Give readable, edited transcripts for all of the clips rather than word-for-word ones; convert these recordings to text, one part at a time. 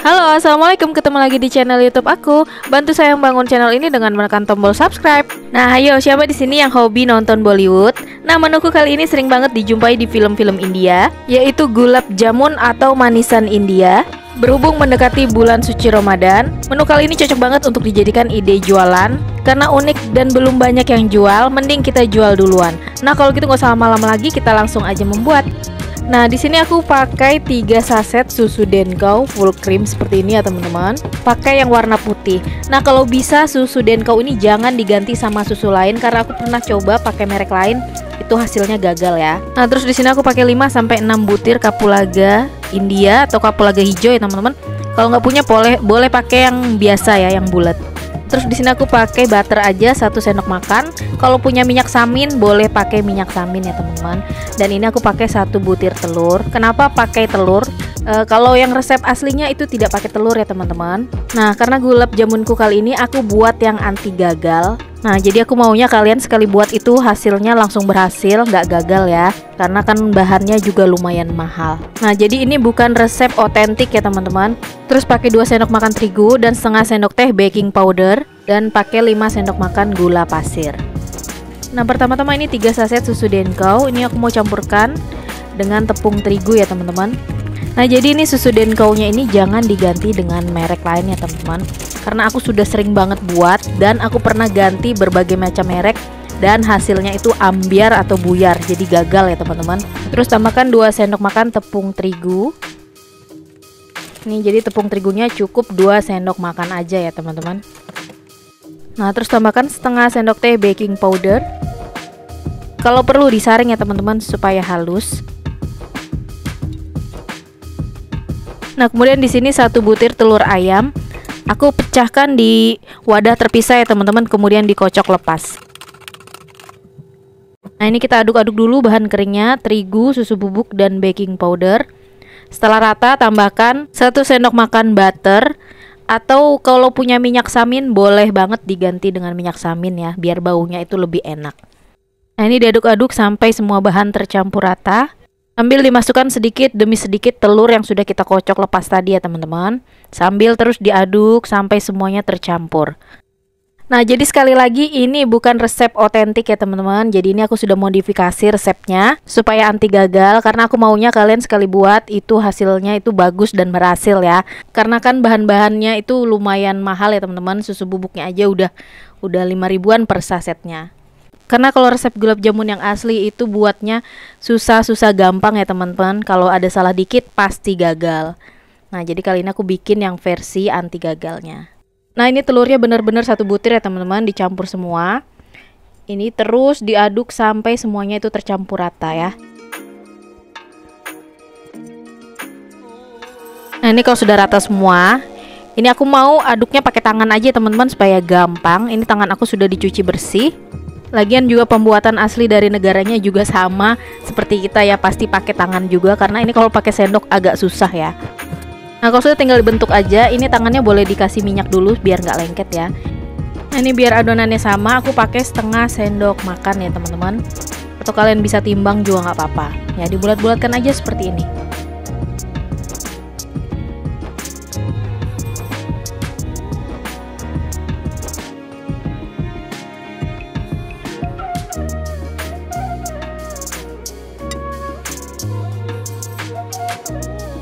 Halo, assalamualaikum, ketemu lagi di channel YouTube aku. Bantu saya membangun channel ini dengan menekan tombol subscribe. Nah, ayo, siapa di sini yang hobi nonton Bollywood? Nah, menuku kali ini sering banget dijumpai di film-film India, yaitu Gulab Jamun atau manisan India. Berhubung mendekati bulan suci Ramadan, menu kali ini cocok banget untuk dijadikan ide jualan. Karena unik dan belum banyak yang jual, mending kita jual duluan. Nah, kalau gitu nggak usah lama-lama lagi, kita langsung aja membuat. Nah, di sini aku pakai 3 saset susu Denkau full cream seperti ini ya teman-teman. Pakai yang warna putih. Nah, kalau bisa susu Denkau ini jangan diganti sama susu lain karena aku pernah coba pakai merek lain, itu hasilnya gagal ya. Nah, terus di sini aku pakai 5 sampai 6 butir kapulaga India atau kapulaga hijau ya teman-teman. Kalau nggak punya boleh pakai yang biasa ya, yang bulat. Terus di sini aku pakai butter aja 1 sendok makan. Kalau punya minyak samin boleh pakai minyak samin ya teman-teman. Dan ini aku pakai 1 butir telur. Kenapa pakai telur? Kalau yang resep aslinya itu tidak pakai telur ya teman-teman. Nah, karena gulab jamunku kali ini aku buat yang anti gagal. Nah, jadi aku maunya kalian sekali buat itu hasilnya langsung berhasil, nggak gagal ya. Karena kan bahannya juga lumayan mahal. Nah, jadi ini bukan resep otentik ya teman-teman. Terus pakai 2 sendok makan terigu dan setengah sendok teh baking powder. Dan pakai 5 sendok makan gula pasir. Nah, pertama-tama ini 3 saset susu Denkau. Ini aku mau campurkan dengan tepung terigu ya teman-teman. Nah, jadi ini susu Denkaunya ini jangan diganti dengan merek lain ya teman-teman. Karena aku sudah sering banget buat dan aku pernah ganti berbagai macam merek dan hasilnya itu ambiar atau buyar, jadi gagal ya teman-teman. Terus tambahkan 2 sendok makan tepung terigu. Ini jadi tepung terigunya cukup 2 sendok makan aja ya teman-teman. Nah, terus tambahkan setengah sendok teh baking powder. Kalau perlu disaring ya teman-teman supaya halus. Nah, kemudian di sini 1 butir telur ayam. Aku pecahkan di wadah terpisah ya teman-teman, kemudian dikocok lepas. Nah, ini kita aduk-aduk dulu bahan keringnya, terigu, susu bubuk, dan baking powder. Setelah rata, tambahkan 1 sendok makan butter. Atau kalau punya minyak samin, boleh banget diganti dengan minyak samin ya, biar baunya itu lebih enak. Nah, ini diaduk-aduk sampai semua bahan tercampur rata. Sambil dimasukkan sedikit demi sedikit telur yang sudah kita kocok lepas tadi ya teman-teman. Sambil terus diaduk sampai semuanya tercampur. Nah, jadi sekali lagi ini bukan resep otentik ya teman-teman. Jadi ini aku sudah modifikasi resepnya supaya anti gagal. Karena aku maunya kalian sekali buat itu hasilnya itu bagus dan berhasil ya. Karena kan bahan-bahannya itu lumayan mahal ya teman-teman. Susu bubuknya aja udah 5 ribuan per sasetnya. Karena kalau resep gulab jamun yang asli itu buatnya susah-susah gampang ya teman-teman. Kalau ada salah dikit pasti gagal. Nah, jadi kali ini aku bikin yang versi anti gagalnya. Nah, ini telurnya benar-benar 1 butir ya teman-teman, dicampur semua. Ini terus diaduk sampai semuanya itu tercampur rata ya. Nah, ini kalau sudah rata semua, ini aku mau aduknya pakai tangan aja teman-teman supaya gampang. Ini tangan aku sudah dicuci bersih. Lagian juga pembuatan asli dari negaranya juga sama seperti kita ya, pasti pakai tangan juga karena ini kalau pakai sendok agak susah ya. Nah, kalau sudah tinggal dibentuk aja, ini tangannya boleh dikasih minyak dulu biar nggak lengket ya. Nah, ini biar adonannya sama, aku pakai setengah sendok makan ya teman-teman. Atau kalian bisa timbang juga nggak apa-apa. Ya, dibulat-bulatkan aja seperti ini.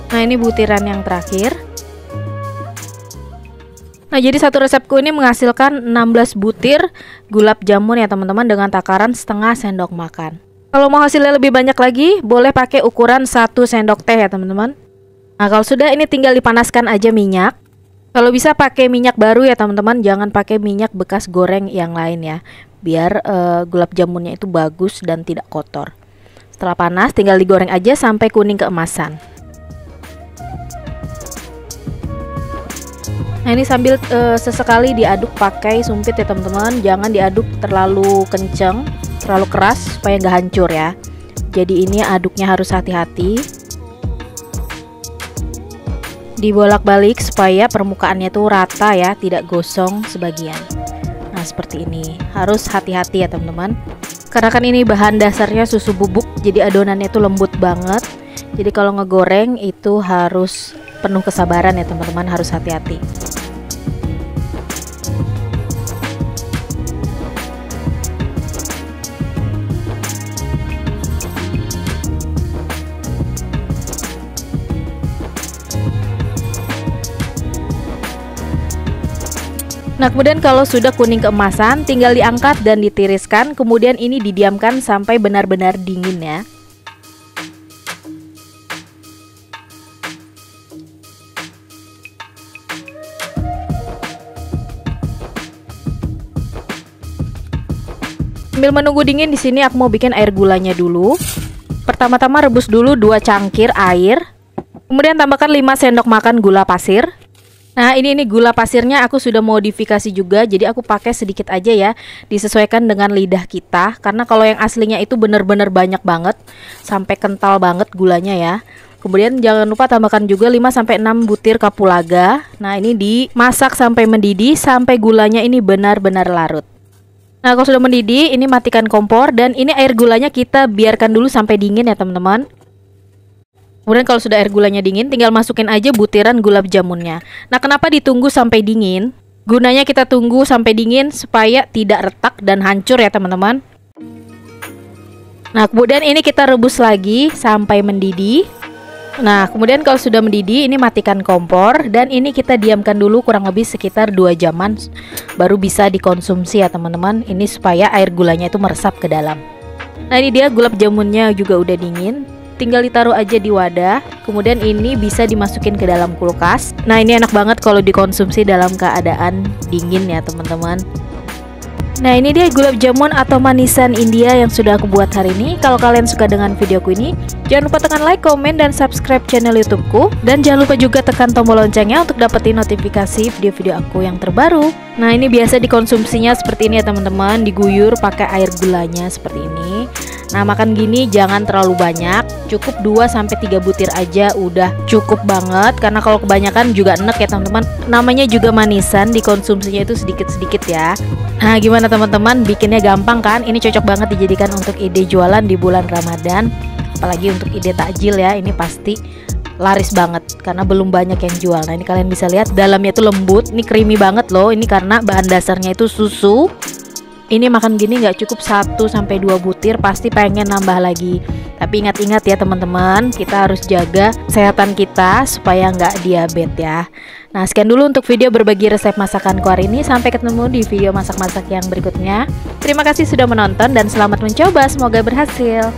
Nah, ini butiran yang terakhir. Nah, jadi satu resepku ini menghasilkan 16 butir gulab jamun ya teman-teman dengan takaran setengah sendok makan. Kalau mau hasilnya lebih banyak lagi, boleh pakai ukuran 1 sendok teh ya teman-teman. Nah, kalau sudah ini tinggal dipanaskan aja minyak. Kalau bisa pakai minyak baru ya teman-teman, jangan pakai minyak bekas goreng yang lain ya. Biar gulab jamunnya itu bagus dan tidak kotor. Setelah panas, tinggal digoreng aja sampai kuning keemasan. Nah, ini sambil sesekali diaduk pakai sumpit ya teman-teman. Jangan diaduk terlalu kenceng, terlalu keras supaya nggak hancur ya. Jadi ini aduknya harus hati-hati. Dibolak-balik supaya permukaannya tuh rata ya, tidak gosong sebagian. Nah, seperti ini. Harus hati-hati ya teman-teman. Karena kan ini bahan dasarnya susu bubuk, jadi adonannya tuh lembut banget. Jadi kalau ngegoreng itu harus penuh kesabaran ya teman-teman, harus hati-hati. Nah, kemudian kalau sudah kuning keemasan, tinggal diangkat dan ditiriskan. Kemudian ini didiamkan sampai benar-benar dingin ya. Sambil menunggu dingin, di sini aku mau bikin air gulanya dulu. Pertama-tama rebus dulu 2 cangkir air. Kemudian tambahkan 5 sendok makan gula pasir. Nah, ini gula pasirnya aku sudah modifikasi juga, jadi aku pakai sedikit aja ya, disesuaikan dengan lidah kita. Karena kalau yang aslinya itu bener-bener banyak banget, sampai kental banget gulanya ya. Kemudian jangan lupa tambahkan juga 5-6 butir kapulaga. Nah, ini dimasak sampai mendidih, sampai gulanya ini benar-benar larut. Nah, kalau sudah mendidih, ini matikan kompor, dan ini air gulanya kita biarkan dulu sampai dingin ya teman-teman. Kemudian kalau sudah air gulanya dingin, tinggal masukin aja butiran gulab jamunnya. Nah, kenapa ditunggu sampai dingin? Gunanya kita tunggu sampai dingin supaya tidak retak dan hancur ya teman-teman. Nah, kemudian ini kita rebus lagi sampai mendidih. Nah, kemudian kalau sudah mendidih, ini matikan kompor, dan ini kita diamkan dulu kurang lebih sekitar 2 jaman baru bisa dikonsumsi ya teman-teman. Ini supaya air gulanya itu meresap ke dalam. Nah, ini dia gulab jamunnya juga udah dingin. Tinggal ditaruh aja di wadah. Kemudian ini bisa dimasukin ke dalam kulkas. Nah, ini enak banget kalau dikonsumsi dalam keadaan dingin ya teman-teman. Nah, ini dia gulab jamun atau manisan India yang sudah aku buat hari ini. Kalau kalian suka dengan videoku ini, jangan lupa tekan like, komen, dan subscribe channel YouTubeku. Dan jangan lupa juga tekan tombol loncengnya untuk dapetin notifikasi video-video aku yang terbaru. Nah, ini biasa dikonsumsinya seperti ini ya teman-teman, diguyur pakai air gulanya seperti ini. Nah, makan gini jangan terlalu banyak, cukup 2-3 butir aja udah cukup banget. Karena kalau kebanyakan juga enek ya teman-teman. Namanya juga manisan, dikonsumsinya itu sedikit-sedikit ya. Nah, gimana teman-teman, bikinnya gampang kan? Ini cocok banget dijadikan untuk ide jualan di bulan Ramadan. Apalagi untuk ide takjil ya, ini pasti laris banget karena belum banyak yang jual. Nah, ini kalian bisa lihat dalamnya itu lembut, ini creamy banget loh. Ini karena bahan dasarnya itu susu. Ini makan gini nggak cukup 1-2 butir, pasti pengen nambah lagi. Tapi ingat-ingat ya teman-teman, kita harus jaga kesehatan kita supaya nggak diabetes ya. Nah, sekian dulu untuk video berbagi resep masakanku hari ini. Sampai ketemu di video masak-masak yang berikutnya. Terima kasih sudah menonton dan selamat mencoba, semoga berhasil.